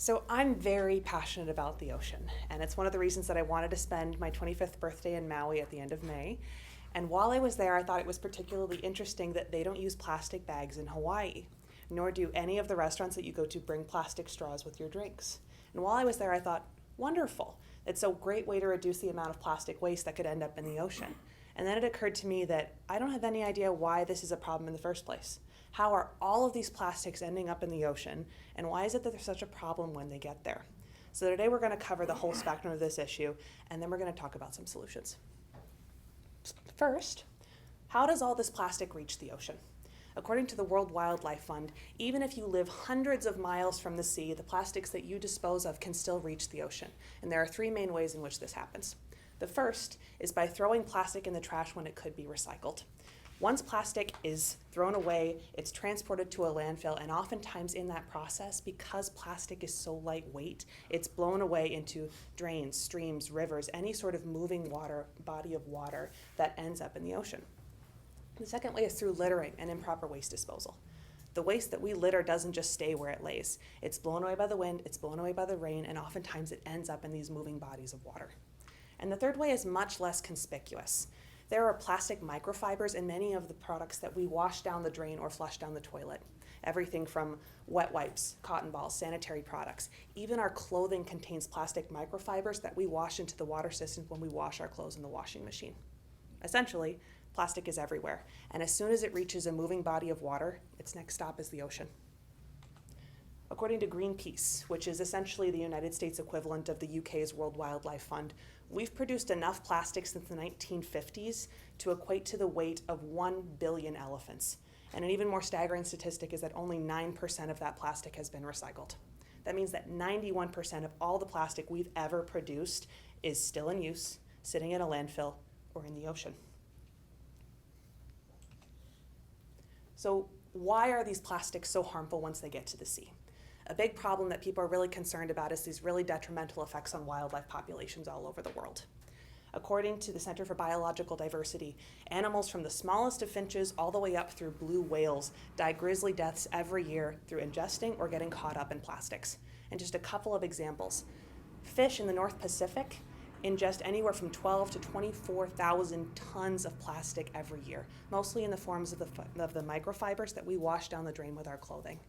So I'm very passionate about the ocean, and it's one of the reasons that I wanted to spend my 25th birthday in Maui at the end of May. And while I was there, I thought it was particularly interesting that they don't use plastic bags in Hawaii, nor do any of the restaurants that you go to bring plastic straws with your drinks. And while I was there, I thought, wonderful. It's a great way to reduce the amount of plastic waste that could end up in the ocean. And then it occurred to me that I don't have any idea why this is a problem in the first place. How are all of these plastics ending up in the ocean, and why is it that there's such a problem when they get there? So today we're going to cover the whole spectrum of this issue, and then we're going to talk about some solutions. First, how does all this plastic reach the ocean? According to the World Wildlife Fund, even if you live hundreds of miles from the sea, the plastics that you dispose of can still reach the ocean. And there are three main ways in which this happens. The first is by throwing plastic in the trash when it could be recycled. Once plastic is thrown away, it's transported to a landfill, and oftentimes in that process, because plastic is so lightweight, it's blown away into drains, streams, rivers, any sort of moving body of water that ends up in the ocean. The second way is through littering and improper waste disposal. The waste that we litter doesn't just stay where it lays. It's blown away by the wind, it's blown away by the rain, and oftentimes it ends up in these moving bodies of water. And the third way is much less conspicuous. There are plastic microfibers in many of the products that we wash down the drain or flush down the toilet. Everything from wet wipes, cotton balls, sanitary products. Even our clothing contains plastic microfibers that we wash into the water system when we wash our clothes in the washing machine. Essentially, plastic is everywhere, and as soon as it reaches a moving body of water, its next stop is the ocean. According to Greenpeace, which is essentially the United States equivalent of the UK's World Wildlife Fund, we've produced enough plastic since the 1950s to equate to the weight of 1 billion elephants. And an even more staggering statistic is that only 9% of that plastic has been recycled. That means that 91% of all the plastic we've ever produced is still in use, sitting in a landfill, or in the ocean. So why are these plastics so harmful once they get to the sea? A big problem that people are really concerned about is these really detrimental effects on wildlife populations all over the world. According to the Center for Biological Diversity, animals from the smallest of finches all the way up through blue whales die grisly deaths every year through ingesting or getting caught up in plastics. And just a couple of examples. Fish in the North Pacific ingest anywhere from 12 to 24,000 tons of plastic every year, mostly in the forms of the microfibers that we wash down the drain with our clothing.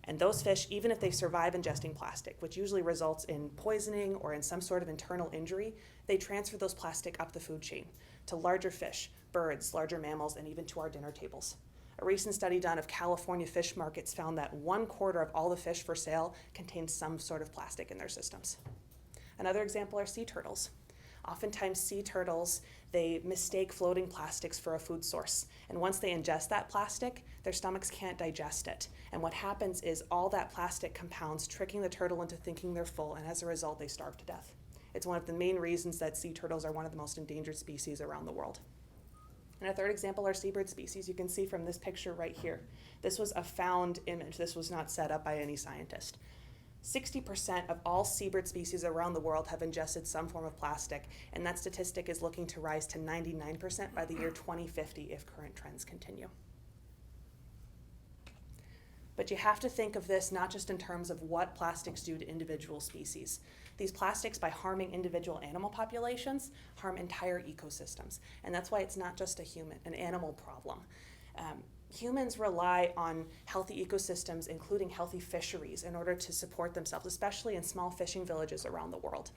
And those fish, even if they survive ingesting plastic, which usually results in poisoning or in some sort of internal injury, they transfer those plastic up the food chain to larger fish, birds, larger mammals, and even to our dinner tables. A recent study done of California fish markets found that 1/4 of all the fish for sale contain some sort of plastic in their systems. Another example are sea turtles. Oftentimes sea turtles, they mistake floating plastics for a food source. And once they ingest that plastic, their stomachs can't digest it. And what happens is all that plastic compounds, tricking the turtle into thinking they're full, and as a result, they starve to death. It's one of the main reasons that sea turtles are one of the most endangered species around the world. And a third example are seabird species. You can see from this picture right here. This was a found image. This was not set up by any scientist. 60% of all seabird species around the world have ingested some form of plastic, and that statistic is looking to rise to 99% by the year 2050 if current trends continue. But you have to think of this not just in terms of what plastics do to individual species. These plastics, by harming individual animal populations, harm entire ecosystems, and that's why it's not just an animal problem. Humans rely on healthy ecosystems, including healthy fisheries, in order to support themselves, especially in small fishing villages around the world.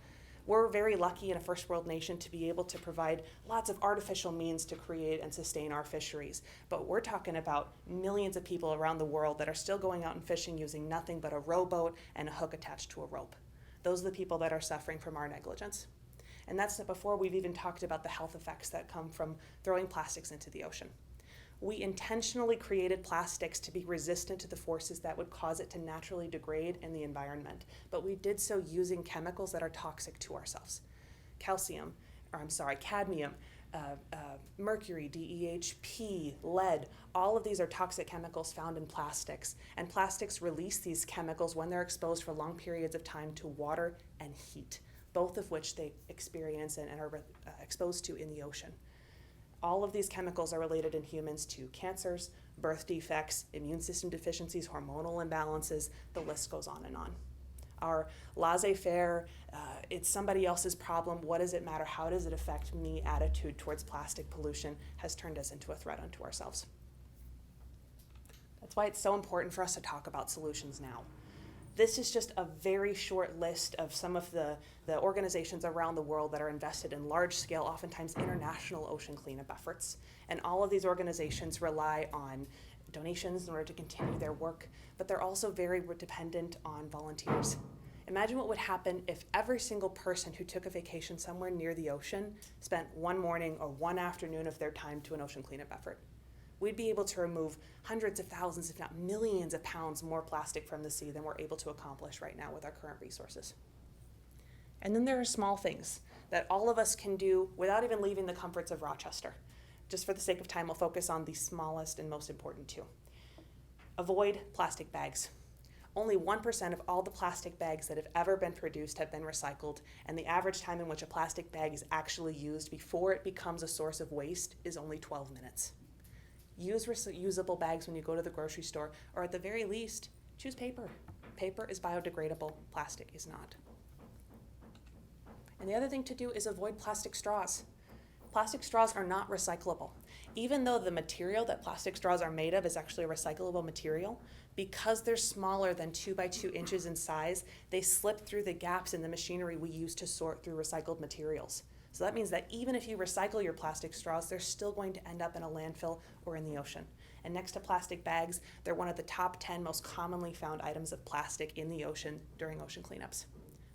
We're very lucky in a first world nation to be able to provide lots of artificial means to create and sustain our fisheries. But we're talking about millions of people around the world that are still going out and fishing using nothing but a rowboat and a hook attached to a rope. Those are the people that are suffering from our negligence. And that's before we've even talked about the health effects that come from throwing plastics into the ocean. We intentionally created plastics to be resistant to the forces that would cause it to naturally degrade in the environment, but we did so using chemicals that are toxic to ourselves. Cadmium, mercury, DEHP, lead, all of these are toxic chemicals found in plastics, and plastics release these chemicals when they're exposed for long periods of time to water and heat, both of which they experience and are exposed to in the ocean. All of these chemicals are related in humans to cancers, birth defects, immune system deficiencies, hormonal imbalances, the list goes on and on. Our laissez-faire, it's somebody else's problem, what does it matter, how does it affect me attitude towards plastic pollution has turned us into a threat unto ourselves. That's why it's so important for us to talk about solutions now. This is just a very short list of some of the organizations around the world that are invested in large-scale, oftentimes international ocean cleanup efforts. And all of these organizations rely on donations in order to continue their work, but they're also very dependent on volunteers. Imagine what would happen if every single person who took a vacation somewhere near the ocean spent one morning or one afternoon of their time to an ocean cleanup effort. We'd be able to remove hundreds of thousands, if not millions of pounds more plastic from the sea than we're able to accomplish right now with our current resources. And then there are small things that all of us can do without even leaving the comforts of Rochester. Just for the sake of time, we'll focus on the smallest and most important two. Avoid plastic bags. Only 1% of all the plastic bags that have ever been produced have been recycled, and the average time in which a plastic bag is actually used before it becomes a source of waste is only 12 minutes. Use reusable bags when you go to the grocery store, or at the very least, choose paper. Paper is biodegradable, plastic is not. And the other thing to do is avoid plastic straws. Plastic straws are not recyclable. Even though the material that plastic straws are made of is actually a recyclable material, because they're smaller than 2 by 2 inches in size, they slip through the gaps in the machinery we use to sort through recycled materials. So that means that even if you recycle your plastic straws, they're still going to end up in a landfill or in the ocean. And next to plastic bags, they're one of the top 10 most commonly found items of plastic in the ocean during ocean cleanups.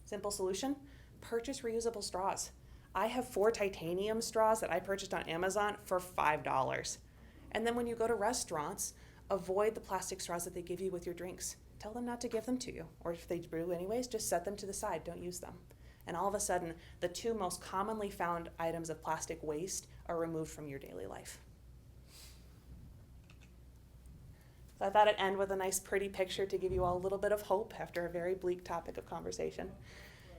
Simple solution, purchase reusable straws. I have 4 titanium straws that I purchased on Amazon for $5. And then when you go to restaurants, avoid the plastic straws that they give you with your drinks. Tell them not to give them to you. Or if they do anyways, just set them to the side, don't use them. And all of a sudden, the 2 most commonly found items of plastic waste are removed from your daily life. So I thought I'd end with a nice pretty picture to give you all a little bit of hope after a very bleak topic of conversation.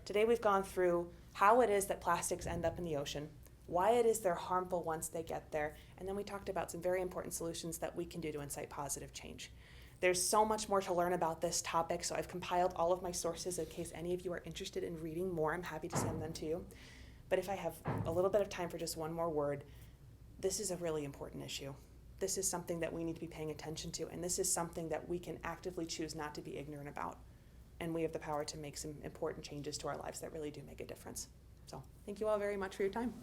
Today we've gone through how it is that plastics end up in the ocean, why it is they're harmful once they get there, and then we talked about some very important solutions that we can do to incite positive change. There's so much more to learn about this topic, so I've compiled all of my sources in case any of you are interested in reading more. I'm happy to send them to you. But if I have a little bit of time for just one more word, this is a really important issue. This is something that we need to be paying attention to, and this is something that we can actively choose not to be ignorant about. And we have the power to make some important changes to our lives that really do make a difference. So thank you all very much for your time.